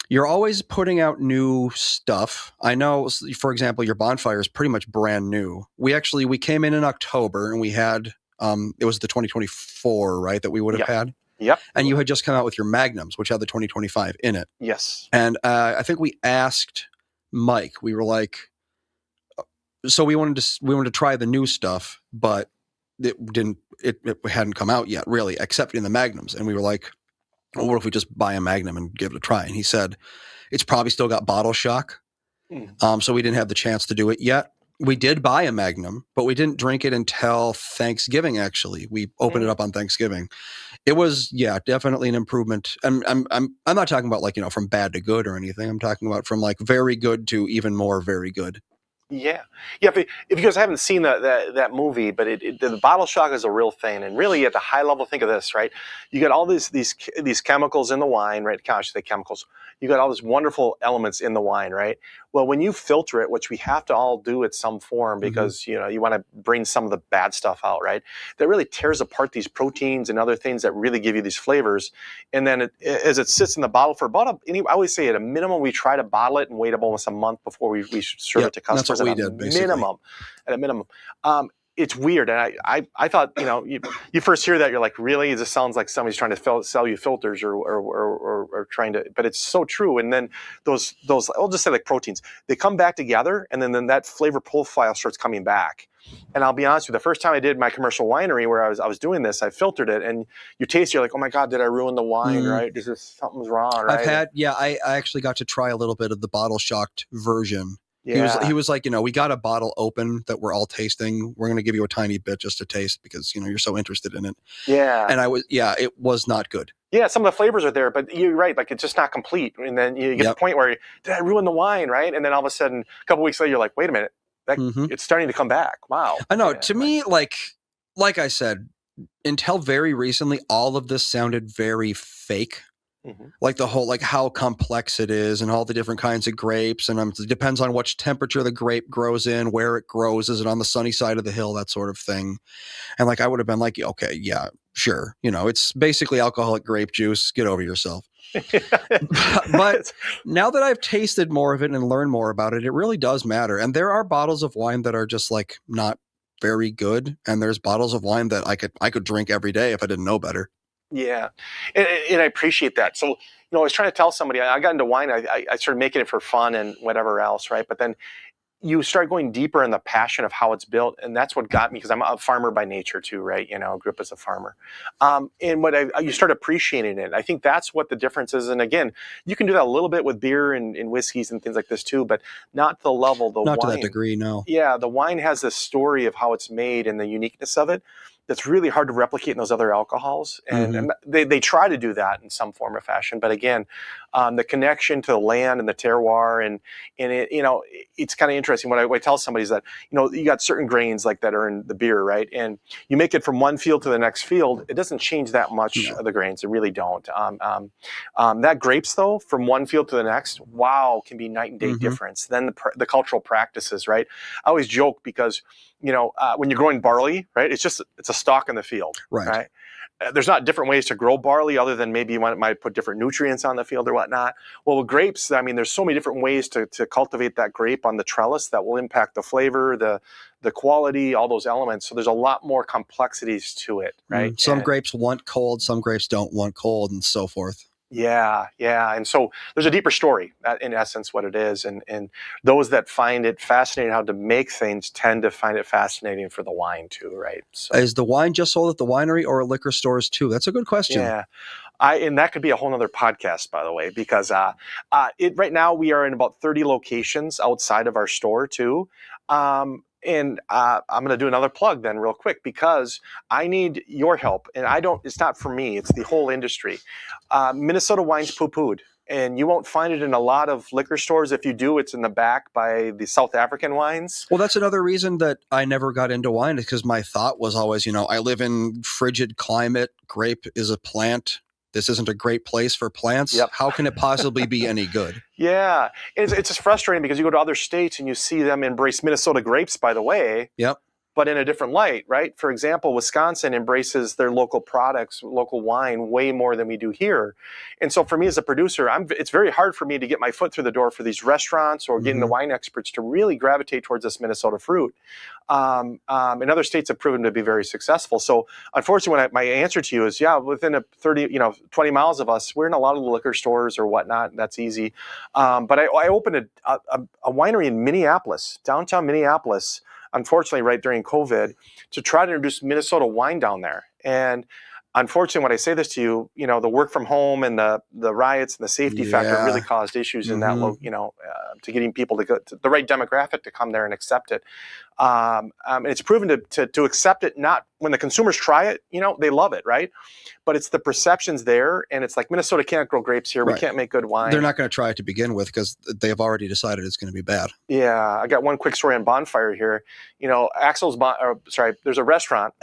Speaker 1: You're always putting out new stuff. I know, for example, your bonfire is pretty much brand new. We came in October, and we had, it was the 2024, right, that we would have had?
Speaker 4: Yep.
Speaker 1: And you had just come out with your Magnums, which had the 2025 in it.
Speaker 4: Yes.
Speaker 1: And I think we asked Mike, we were like, so we wanted to try the new stuff, but it hadn't come out yet, really, except in the Magnums. And we were like, well, what if we just buy a Magnum and give it a try? And he said, it's probably still got bottle shock. So we didn't have the chance to do it yet. We did buy a Magnum, but we didn't drink it until Thanksgiving. Actually, we opened it up on Thanksgiving. It was, definitely an improvement. I'm not talking about from bad to good or anything. I'm talking about from very good to even more very good.
Speaker 4: Yeah. If you guys haven't seen that movie, but the bottle shock is a real thing, and really at the high level, think of this, right? You got all these chemicals in the wine, right? I should say chemicals. You got all these wonderful elements in the wine, right? Well, when you filter it, which we have to all do at some form because you want to bring some of the bad stuff out, right? That really tears apart these proteins and other things that really give you these flavors. And then as it sits in the bottle for about I always say at a minimum, we try to bottle it and wait almost a month before we serve it to customers.
Speaker 1: That's what we did, basically.
Speaker 4: At a minimum. It's weird, and I thought, you first hear that, you're like, really? This sounds like somebody's trying to sell you filters or trying to, but it's so true. And then those I'll just say like proteins, they come back together, and then that flavor profile starts coming back. And I'll be honest with you, the first time I did my commercial winery where I was doing this, I filtered it, and you taste it, you're like, oh my God, did I ruin the wine, right? Something's wrong, right?
Speaker 1: I actually got to try a little bit of the bottle shocked version.
Speaker 4: Yeah.
Speaker 1: He was like, we got a bottle open that we're all tasting. We're going to give you a tiny bit just to taste because, you're so interested in it.
Speaker 4: Yeah.
Speaker 1: And it was not good.
Speaker 4: Yeah, some of the flavors are there, but you're right, it's just not complete. And then you get to the point where, did I ruin the wine, right? And then all of a sudden, a couple weeks later, you're like, wait a minute, it's starting to come back. Wow.
Speaker 1: I know. To me, like I said, until very recently, all of this sounded very fake. Like the whole, how complex it is and all the different kinds of grapes. And it depends on which temperature the grape grows in, where it grows. Is it on the sunny side of the hill? That sort of thing. And I would have been like, okay, yeah, sure. It's basically alcoholic grape juice. Get over yourself. But now that I've tasted more of it and learned more about it, it really does matter. And there are bottles of wine that are just not very good. And there's bottles of wine that I could drink every day if I didn't know better.
Speaker 4: Yeah, and I appreciate that. So, I was trying to tell somebody, I got into wine, I started making it for fun and whatever else, right? But then you start going deeper in the passion of how it's built, and that's what got me, because I'm a farmer by nature too, right? I grew up as a farmer. And you start appreciating it. I think that's what the difference is. And again, you can do that a little bit with beer and whiskeys and things like this too, but not to the level
Speaker 1: not to that degree, no.
Speaker 4: Yeah, the wine has this story of how it's made and the uniqueness of it that's really hard to replicate in those other alcohols. And they try to do that in some form or fashion. But again, the connection to the land and the terroir and it, it's kind of interesting. What I tell somebody is that, you got certain grains that are in the beer, right? And you make it from one field to the next field, it doesn't change that much of the grains. It really don't. That grapes though, from one field to the next, wow, can be night and day difference. Then the cultural practices, right? I always joke because, when you're growing barley, right? It's a stalk in the field, right? there's not different ways to grow barley other than maybe you might put different nutrients on the field or whatnot. Well, with grapes, I mean, there's so many different ways to cultivate that grape on the trellis that will impact the flavor, the quality, all those elements. So there's a lot more complexities to it, right?
Speaker 1: Some grapes want cold, some grapes don't want cold, and so forth.
Speaker 4: Yeah. And so there's a deeper story, in essence, what it is. And those that find it fascinating how to make things tend to find it fascinating for the wine too, right? So,
Speaker 1: Is the wine just sold at the winery or at liquor stores too? That's a good question.
Speaker 4: yeah. And that could be a whole nother podcast, by the way, because right now we are in about 30 locations outside of our store too. And I'm going to do another plug then real quick because I need your help. And it's not for me, it's the whole industry. Minnesota wine's poo-pooed. And you won't find it in a lot of liquor stores. If you do, it's in the back by the South African wines.
Speaker 1: Well, that's another reason that I never got into wine, is because my thought was always, I live in frigid climate. Grape is a plant. This isn't a great place for plants.
Speaker 4: Yep.
Speaker 1: How can it possibly be any good?
Speaker 4: Yeah. It's just frustrating because you go to other states and you see them embrace Minnesota grapes, by the way.
Speaker 1: Yep.
Speaker 4: But in a different light, right? For example, Wisconsin embraces their local products, local wine, way more than we do here. And so for me as a producer, it's very hard for me to get my foot through the door for these restaurants or getting the wine experts to really gravitate towards this Minnesota fruit. And other states have proven to be very successful. So unfortunately, my answer to you is, within a 20 miles of us, we're in a lot of the liquor stores or whatnot. That's easy. But I opened a winery in Minneapolis, downtown Minneapolis, unfortunately, right during COVID, to try to introduce Minnesota wine down there. And unfortunately, when I say this to you, the work from home and the riots and the safety factor really caused issues in that, to getting people to go to the right demographic to come there and accept it. And it's proven to accept it, not when the consumers try it, they love it, right? But it's the perceptions there, and it's like Minnesota can't grow grapes here. Right. We can't make good wine.
Speaker 1: They're not going to try it to begin with because they have already decided it's going to be bad.
Speaker 4: Yeah, I got one quick story on Bonfire here. There's a restaurant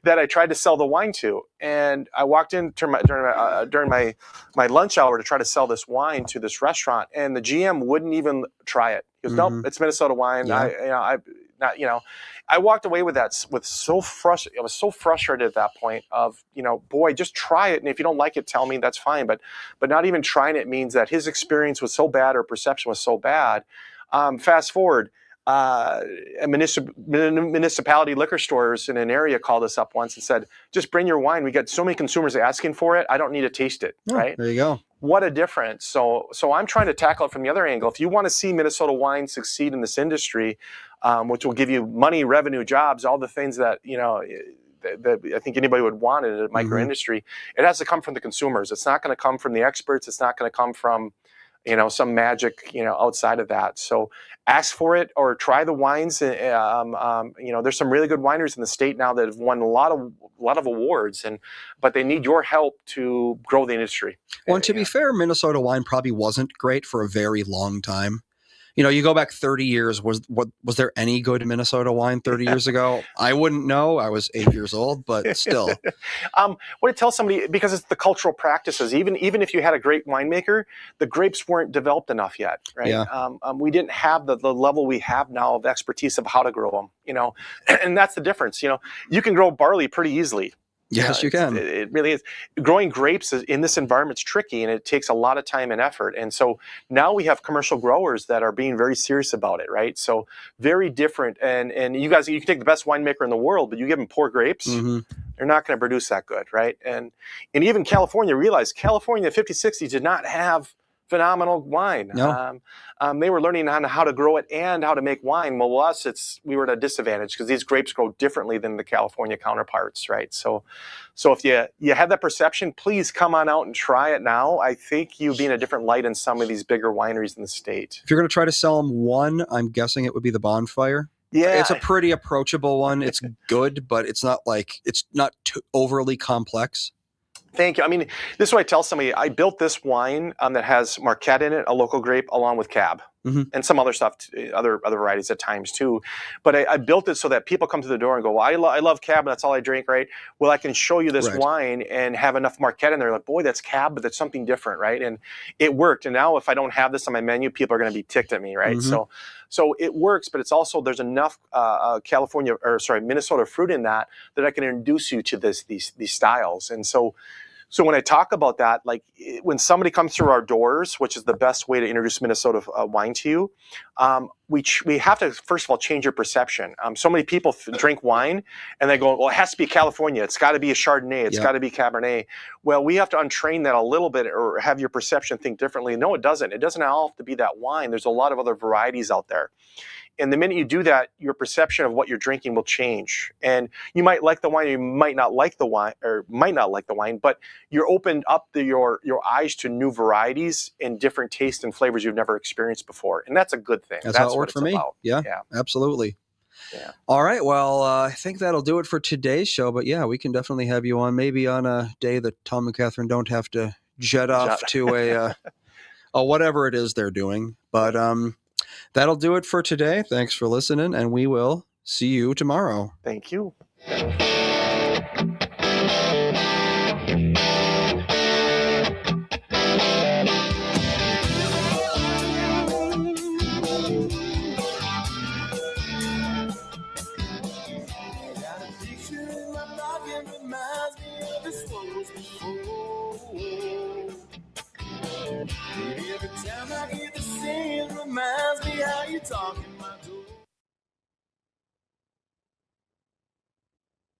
Speaker 4: that I tried to sell the wine to, and I walked in during my lunch hour to try to sell this wine to this restaurant, and the GM wouldn't even try it. He goes, "Nope, it's Minnesota wine."
Speaker 1: Yeah.
Speaker 4: I walked away with that with so frustrated. I was so frustrated at that point of, boy, just try it. And if you don't like it, tell me, that's fine. But not even trying it means that his experience was so bad or perception was so bad. Fast forward, a municipality liquor stores in an area called us up once and said, just bring your wine. We got so many consumers asking for it. I don't need to taste it.
Speaker 1: Oh,
Speaker 4: right.
Speaker 1: There you go.
Speaker 4: What a difference. So I'm trying to tackle it from the other angle. If you want to see Minnesota wine succeed in this industry, which will give you money, revenue, jobs, all the things that, that I think anybody would want in a micro industry, it has to come from the consumers. It's not going to come from the experts. It's not going to come from, some magic, outside of that. So ask for it or try the wines. There's some really good wineries in the state now that have won a lot of awards, but they need your help to grow the industry.
Speaker 1: Well, and to be fair, Minnesota wine probably wasn't great for a very long time. You go back 30 years, was there any good Minnesota wine 30 years ago? I wouldn't know. I was 8 years old, but still.
Speaker 4: What it tells somebody, because it's the cultural practices, even if you had a great winemaker, the grapes weren't developed enough yet, right?
Speaker 1: Yeah.
Speaker 4: We didn't have the level we have now of expertise of how to grow them, and that's the difference. You can grow barley pretty easily.
Speaker 1: Yes, you can.
Speaker 4: It really is. Growing grapes in this environment is tricky, and it takes a lot of time and effort. And so now we have commercial growers that are being very serious about it, right? So very different. And you guys, you can take the best winemaker in the world, but you give them poor grapes, they're not going to produce that good, right? And even California realized California in the 50s, 60s did not have phenomenal wine.
Speaker 1: No.
Speaker 4: They were learning on how to grow it and how to make wine. Well, with us, we were at a disadvantage because these grapes grow differently than the California counterparts, right? So if you have that perception, please come on out and try it now. I think you'll be in a different light in some of these bigger wineries in the state.
Speaker 1: If you're going to try to sell them one, I'm guessing it would be the Bonfire.
Speaker 4: Yeah.
Speaker 1: It's a pretty approachable one. It's good, but it's not too overly complex.
Speaker 4: Thank you. I mean, this is what I tell somebody. I built this wine that has Marquette in it, a local grape, along with Cab. and some other stuff, other varieties at times too. But I built it so that people come to the door and go, well, I love Cab, that's all I drink, right? Well, I can show you this
Speaker 1: Right.
Speaker 4: wine and have enough Marquette in there. Like, boy, that's Cab, but that's something different, right? And it worked. And now if I don't have this on my menu, people are going to be ticked at me, right? So it works, but it's also, there's enough Minnesota fruit in that I can introduce you to these styles. And so when I talk about that, like when somebody comes through our doors, which is the best way to introduce Minnesota wine to you, we have to, first of all, change your perception. So many people drink wine and they go, well, it has to be California. It's got to be a Chardonnay. It's got to be Cabernet. Well, we have to untrain that a little bit or have your perception think differently. No, it doesn't. It doesn't all have to be that wine. There's a lot of other varieties out there. And the minute you do that, your perception of what you're drinking will change. And you might like the wine, you might not like the wine, but you're opened up your eyes to new varieties and different tastes and flavors you've never experienced before. And that's a good thing.
Speaker 1: That's how it worked for me.
Speaker 4: About.
Speaker 1: Yeah, absolutely.
Speaker 4: Yeah.
Speaker 1: All right. Well, I think that'll do it for today's show. But yeah, we can definitely have you on maybe on a day that Tom and Catherine don't have to jet off to a whatever it is they're doing. But that'll do it for today. Thanks for listening, and we will see you tomorrow.
Speaker 4: Thank you.
Speaker 8: Every time I hear the same reminds me how you talking